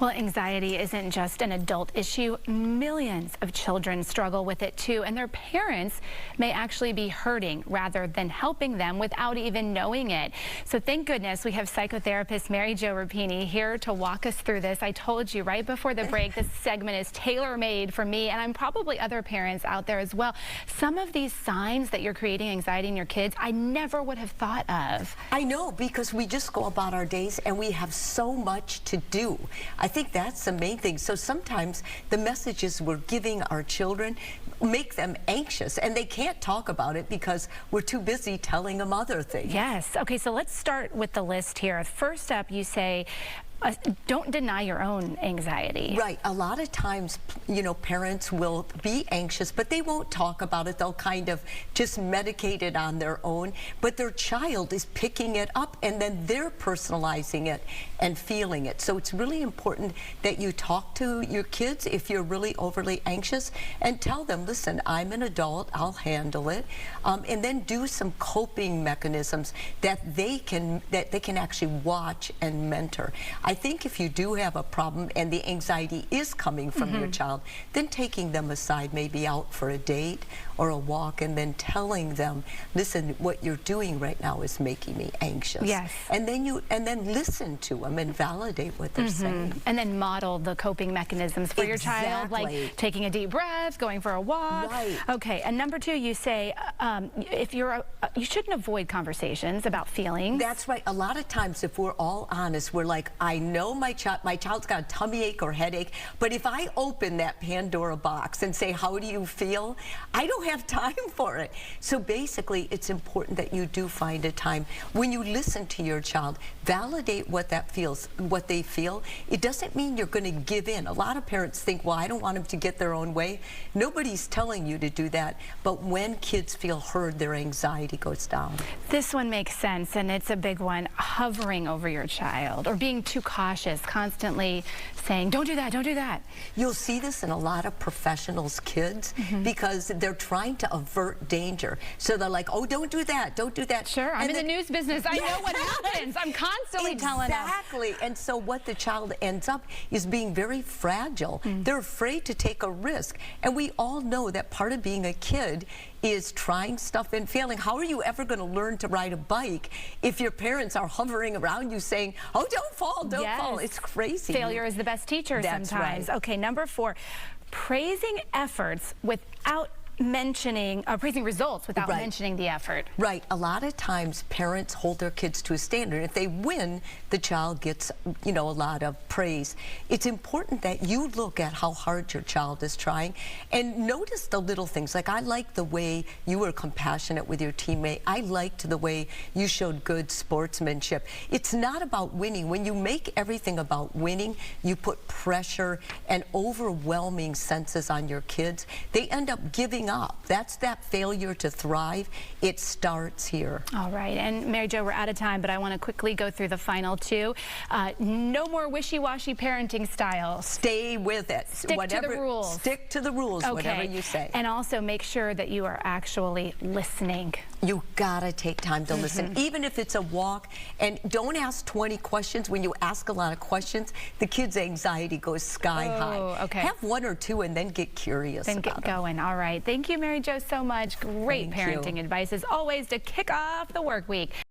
Well, anxiety isn't just an adult issue. Millions of children struggle with it too, and their parents may actually be hurting rather than helping them without even knowing it. So thank goodness we have psychotherapist Mary Jo Rapini here to walk us through this. I told you right before the break, this segment is tailor-made for me, and I'm probably other parents out there as well. Some of these signs that you're creating anxiety in your kids, I never would have thought of. I know, because we just go about our days and we have so much to do. I think that's the main thing. So sometimes the messages we're giving our children make them anxious, and they can't talk about it because we're too busy telling them other things. Yes. Okay, so let's start with the list here. First up, you say, don't deny your own anxiety. Right. A lot of times, you know, parents will be anxious, but they won't talk about it. They'll kind of just medicate it on their own. But their child is picking it up, and then they're personalizing it and feeling it. So it's really important that you talk to your kids if you're really overly anxious and tell them, listen, I'm an adult, I'll handle it. And then do some coping mechanisms that they can actually watch and mentor. I think if you do have a problem and the anxiety is coming from your child, then taking them aside, maybe out for a date or a walk, and then telling them, listen, what you're doing right now is making me anxious. Yes. And then listen to them and validate what they're saying. And then model the coping mechanisms for your child, like taking a deep breath, going for a walk. Right. Okay, and number two, you say if you're you shouldn't avoid conversations about feelings. That's right. A lot of times, if we're all honest, we're like, I know my child's got a tummy ache or headache, but if I open that Pandora box and say, how do you feel? I don't have time for it. So basically, it's important that you do find a time when you listen to your child, validate what they feel. It doesn't mean you're going to give in. A lot of parents think, well, I don't want them to get their own way. Nobody's telling you to do that, but when kids feel heard, their anxiety goes down. This one makes sense, and it's a big one. Hovering over your child or being too cautious, constantly saying, don't do that, don't do that. You'll see this in a lot of professionals' kids because they're trying to avert danger. So they're like, oh, don't do that, don't do that. Sure, I'm in the news business. I know what happens. I'm constantly telling them. Exactly. And so what the child ends up is being very fragile. They're afraid to take a risk. And we all know that part of being a kid is trying stuff and failing. How are you ever going to learn to ride a bike if your parents are hovering around you saying, oh, don't fall, don't fall. It's crazy. Failure is the best teacher sometimes. Right. Okay, number four, praising efforts without mentioning, praising results without mentioning the effort. Right. A lot of times parents hold their kids to a standard. If they win, the child gets, you know, a lot of praise. It's important that you look at how hard your child is trying and notice the little things. Like, I liked the way you were compassionate with your teammate. I liked the way you showed good sportsmanship. It's not about winning. When you make everything about winning, you put pressure and overwhelming senses on your kids. They end up giving up. That's that failure to thrive. It starts here. All right, and Mary Jo, we're out of time, but I want to quickly go through the final two. No more wishy-washy parenting styles. Stay with it. Stick to the rules. Stick to the rules, whatever you say. And also make sure that you are actually listening. You gotta take time to listen, even if it's a walk. And don't ask 20 questions. When you ask a lot of questions, the kid's anxiety goes sky high. Okay. Have one or two and then get curious about it. Going. All right. Thank you, Mary Jo, so much. Great parenting advice, as always, to kick off the work week.